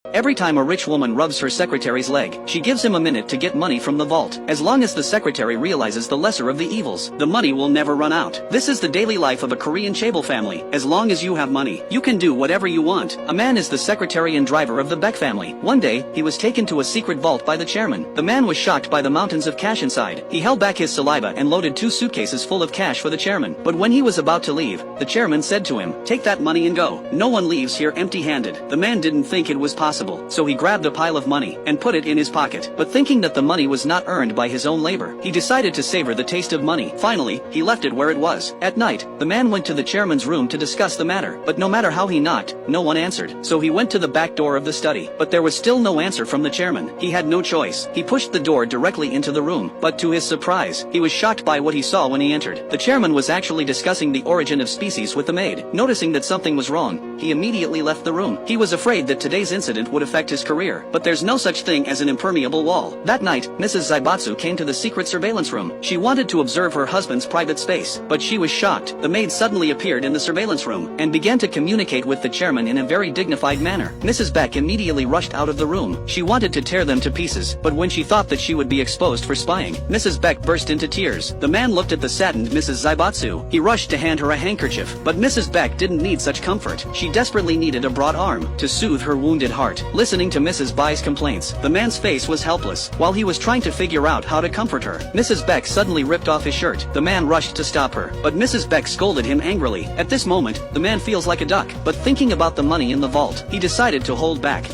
Every time a rich woman rubs her secretary's leg, she gives him a minute to get money from the vault. As long as the secretary realizes the lesser of the evils, the money will never run out. This is the daily life of a Korean chaebol family. As long as you have money, you can do whatever you want. A man is the secretary and driver of the Beck family. One day, he was taken to a secret vault by the chairman. The man was shocked by the mountains of cash inside. He held back his saliva and loaded 2 suitcases full of cash for the chairman. But when he was about to leave, the chairman said to him, "Take that money and go. No one leaves here empty-handed." The man didn't think it was possible, so he grabbed a pile of money and put it in his pocket. But thinking that the money was not earned by his own labor, he decided to savor the taste of money. Finally, he left it where it was. At night, the man went to the chairman's room to discuss the matter, but no matter how he knocked, no one answered. So he went to the back door of the study, but there was still no answer from the chairman. He had no choice. He pushed the door directly into the room, but to his surprise, he was shocked by what he saw when he entered. The chairman was actually discussing the origin of species with the maid. Noticing that something was wrong, he immediately left the room. He was afraid that today's incident would affect his career, but there's no such thing as an impermeable wall. That night, Mrs. Zaibatsu came to the secret surveillance room. She wanted to observe her husband's private space, but she was shocked. The maid suddenly appeared in the surveillance room and began to communicate with the chairman in a very dignified manner. Mrs. Beck immediately rushed out of the room. She wanted to tear them to pieces, but when she thought that she would be exposed for spying, Mrs. Beck burst into tears. The man looked at the saddened Mrs. Zaibatsu. He rushed to hand her a handkerchief, but Mrs. Beck didn't need such comfort. She desperately needed a broad arm to soothe her wounded heart. Listening to Mrs. Bai's complaints, the man's face was helpless. While he was trying to figure out how to comfort her, Mrs. Beck suddenly ripped off his shirt. The man rushed to stop her, but Mrs. Beck scolded him angrily. At this moment, the man feels like a duck, but thinking about the money in the vault, he decided to hold back.